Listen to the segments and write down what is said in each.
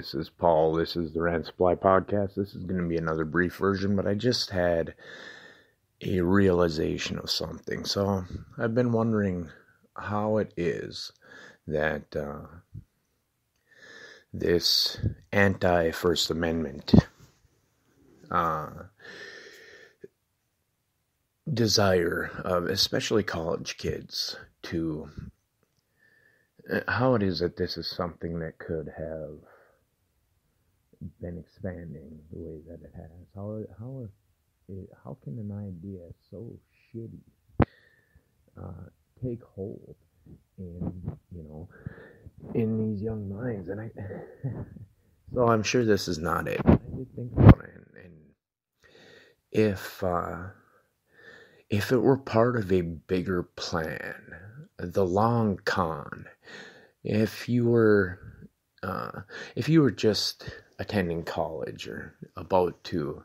this is Paul. This is the Rant Supply Podcast. This is going to be another brief version, but I just had a realization of something. So I've been wondering how it is that this anti-First Amendment desire of especially college kids to, how it is that this is something that could have been expanding the way that it has. How can an idea so shitty take hold in these young minds? And so I'm sure this is not it. I did think about it, and if it were part of a bigger plan, the long con, if you were just attending college or about to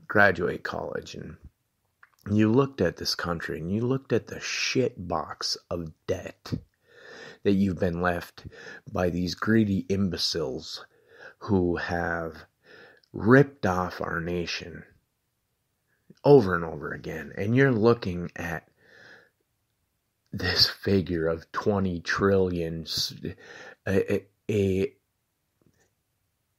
graduate college, and you looked at this country and you looked at the shit box of debt that you've been left by these greedy imbeciles who have ripped off our nation over and over again, and you're looking at this figure of 20 trillion,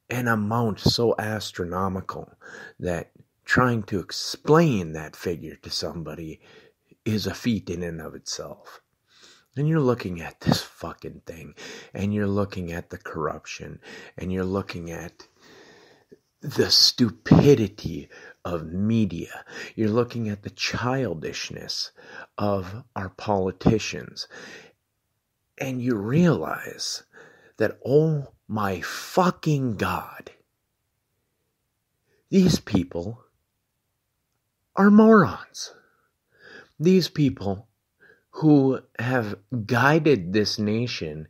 an amount so astronomical that trying to explain that figure to somebody is a feat in and of itself. And you're looking at this fucking thing, and you're looking at the corruption, and you're looking at the stupidity of media. You're looking at the childishness of our politicians. And you realize that, oh my fucking God, these people are morons. These people who have guided this nation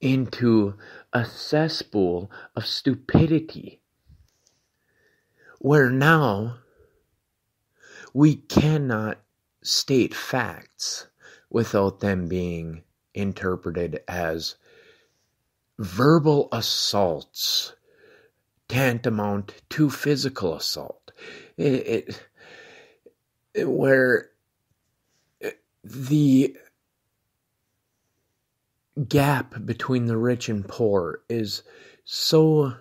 into a cesspool of stupidity, where now we cannot state facts without them being interpreted as verbal assaults tantamount to physical assault. Where the gap between the rich and poor is so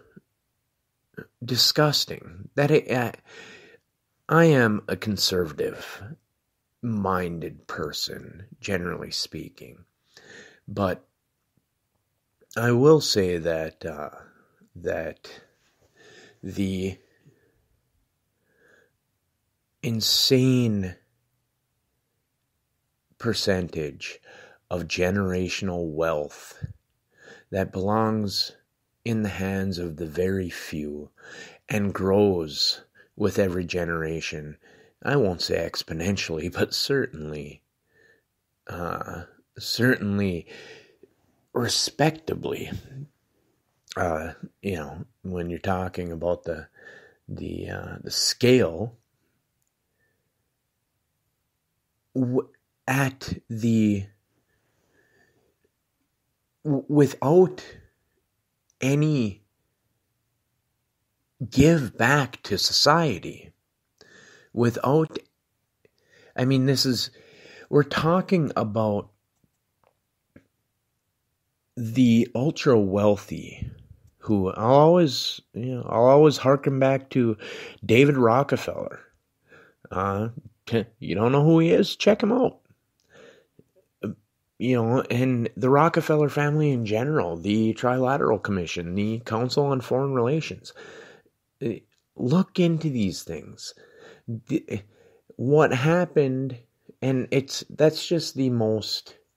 disgusting that I am a conservative-minded person, generally speaking, but I will say that the insane percentage of generational wealth that belongs in the hands of the very few and grows with every generation, I won't say exponentially, but certainly respectably, when you're talking about the scale without any give back to society, we're talking about the ultra wealthy, who I'll always harken back to David Rockefeller. You don't know who he is? Check him out. And the Rockefeller family in general, the Trilateral Commission, the Council on Foreign Relations. Look into these things. What happened, and that's just the Majestic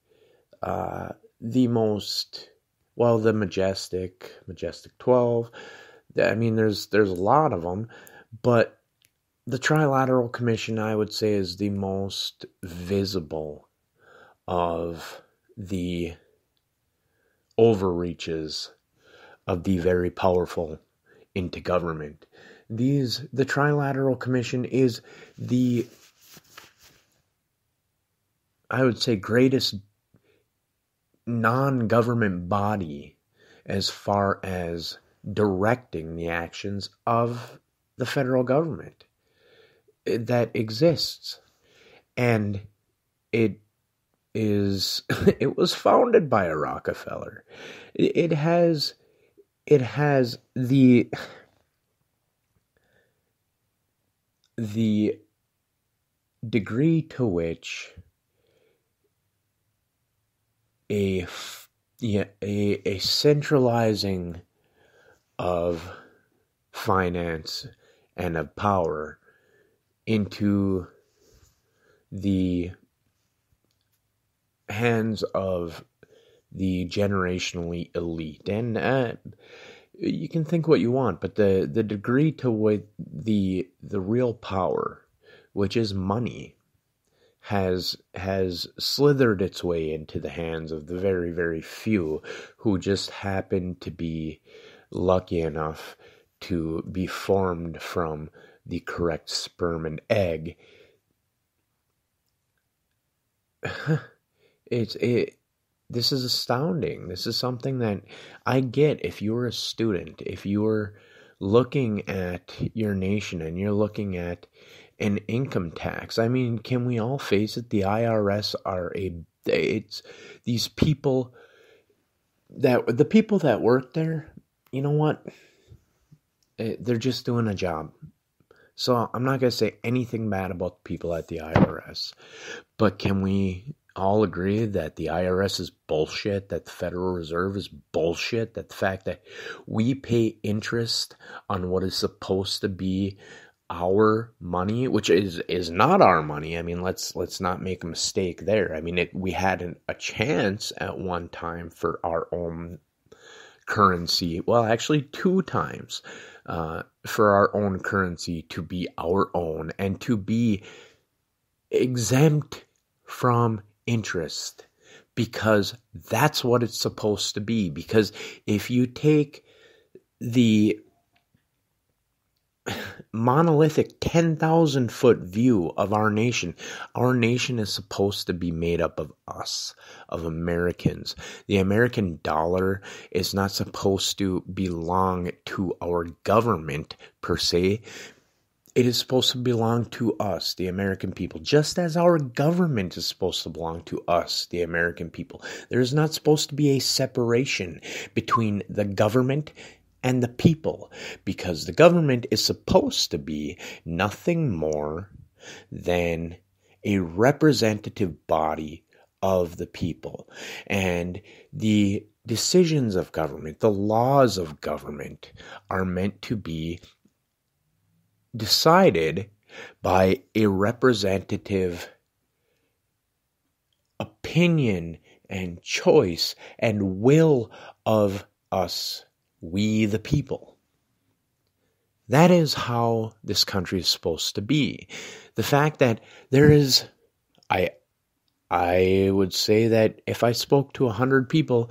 12. There's a lot of them, but the Trilateral Commission, I would say, is the most visible of the overreaches of the very powerful into government. The Trilateral Commission is the, I would say, greatest non-government body as far as directing the actions of the federal government that exists. And it was founded by a Rockefeller. It has the degree to which a centralizing of finance and of power into the hands of the generationally elite. And you can think what you want, but the degree to which the real power, which is money, has slithered its way into the hands of the very, very few who just happen to be lucky enough to be formed from the correct sperm and egg. This is astounding. This is something that I get if you're a student, if you're looking at your nation and you're looking at an income tax. I mean, can we all face it? The IRS it's these people the people that work there, you know what? They're just doing a job. So I'm not going to say anything bad about the people at the IRS. But can we all agree that the IRS is bullshit, that the Federal Reserve is bullshit, that the fact that we pay interest on what is supposed to be our money, which is not our money. I mean, let's not make a mistake there. I mean, we had a chance at one time for our own currency. Well, actually 2 times for our own currency to be our own and to be exempt from interest, because that's what it's supposed to be. Because if you take the monolithic 10,000 foot view of our nation is supposed to be made up of us, of Americans. The American dollar is not supposed to belong to our government per se. It is supposed to belong to us, the American people, just as our government is supposed to belong to us, the American people. There is not supposed to be a separation between the government and the people, because the government is supposed to be nothing more than a representative body of the people. And the decisions of government, the laws of government, are meant to be decided by a representative opinion and choice and will of us, we the people. That is how this country is supposed to be. The fact that there is, I would say that if I spoke to 100 people,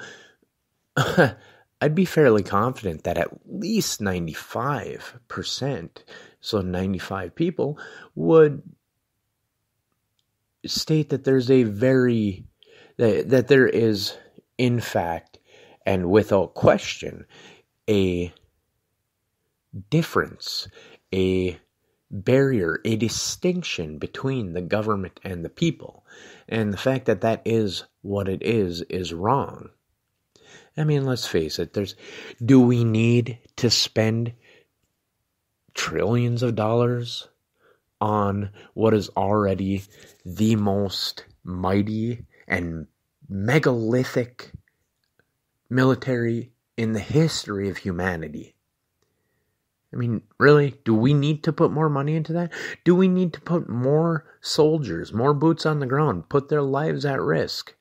I'd be fairly confident that at least 95%, so 95 people, would state that there's that there is, in fact, and without question, a difference, a barrier, a distinction between the government and the people. And the fact that that is what it is wrong. I mean, let's face it, do we need to spend trillions of dollars on what is already the most mighty and megalithic military in the history of humanity? I mean, really, do we need to put more money into that? Do we need to put more soldiers, more boots on the ground, put their lives at risk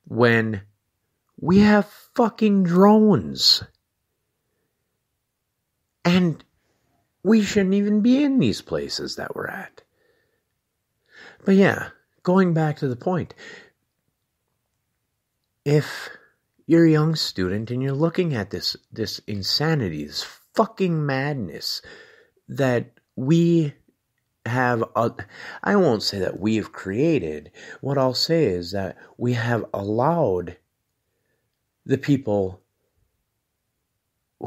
when we have fucking drones? And we shouldn't even be in these places that we're at. But yeah, going back to the point, if you're a young student and you're looking at this insanity, this fucking madness that we have, I won't say that we have created. What I'll say is that we have allowed the people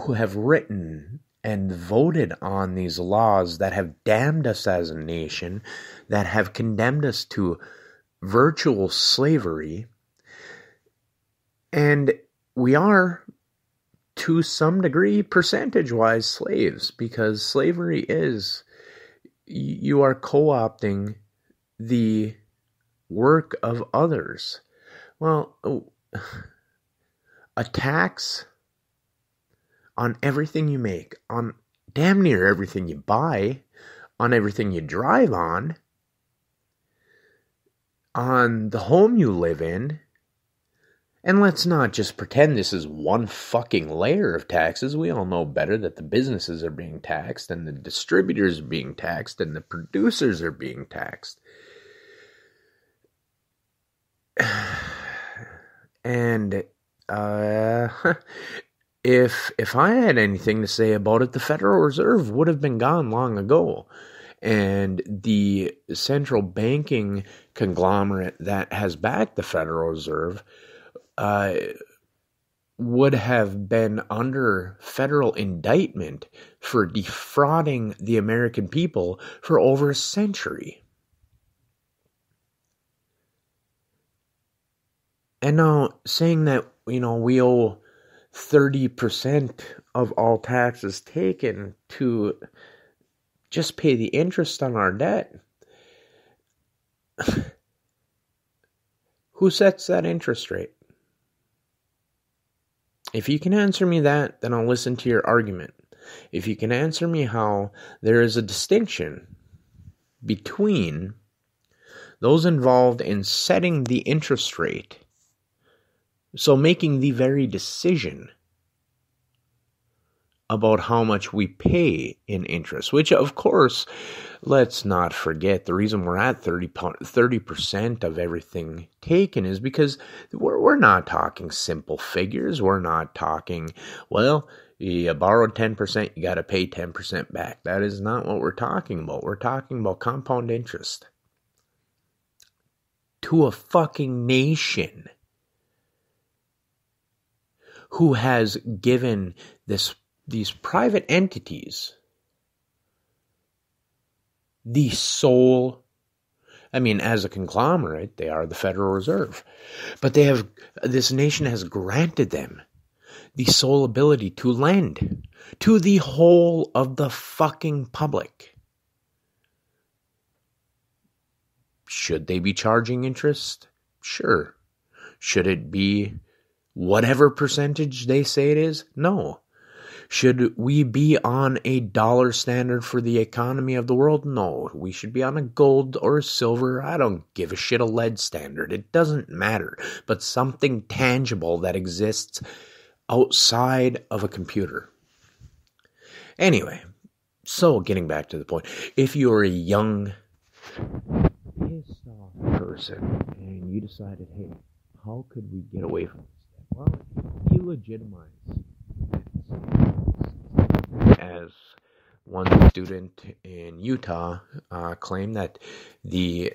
who have written and voted on these laws that have damned us as a nation, that have condemned us to virtual slavery. And we are, to some degree, percentage-wise slaves, because slavery is, you are co-opting the work of others. Well, a tax on everything you make, on damn near everything you buy, on everything you drive on the home you live in. And let's not just pretend this is one fucking layer of taxes. We all know better that the businesses are being taxed, and the distributors are being taxed, and the producers are being taxed. And if I had anything to say about it, the Federal Reserve would have been gone long ago. And the central banking conglomerate that has backed the Federal Reserve would have been under federal indictment for defrauding the American people for over a century. And now saying that, we owe 30% of all taxes taken to just pay the interest on our debt. Who sets that interest rate? If you can answer me that, then I'll listen to your argument. If you can answer me how there is a distinction between those involved in setting the interest rate, so making the very decision about how much we pay in interest, which, of course, let's not forget, the reason we're at 30% of everything taken is because we're not talking simple figures. We're not talking, well, you borrowed 10%, you got to pay 10% back. That is not what we're talking about. We're talking about compound interest to a fucking nation who has given these private entities the sole, as a conglomerate, they are the Federal Reserve, but this nation has granted them the sole ability to lend to the whole of the fucking public. Should they be charging interest? Sure. Should it be whatever percentage they say it is? No. Should we be on a dollar standard for the economy of the world? No. We should be on a gold or a silver, I don't give a shit, a lead standard. It doesn't matter. But something tangible that exists outside of a computer. Anyway, so getting back to the point. If you're a young, pissed off person and you decided, hey, how could we get away from this? Well, delegitimize it. As one student in Utah claimed that the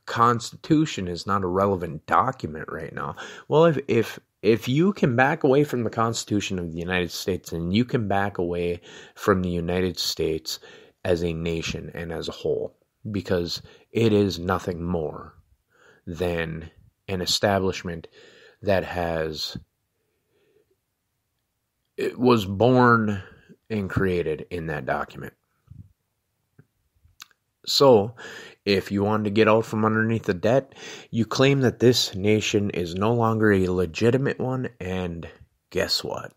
Constitution is not a relevant document right now. Well, if you can back away from the Constitution of the United States, and you can back away from the United States as a nation and as a whole, because it is nothing more than an establishment that was born and created in that document. So, if you wanted to get out from underneath the debt, you claim that this nation is no longer a legitimate one, and guess what?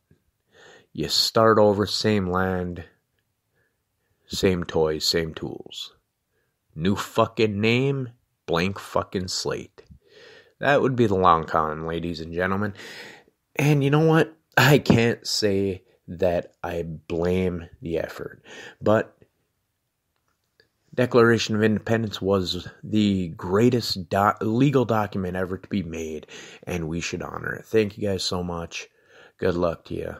You start over, same land, same toys, same tools. New fucking name, blank fucking slate. That would be the long con, ladies and gentlemen. And you know what? I can't say that I blame the effort, but Declaration of Independence was the greatest legal document ever to be made, and we should honor it. Thank you guys so much. Good luck to you.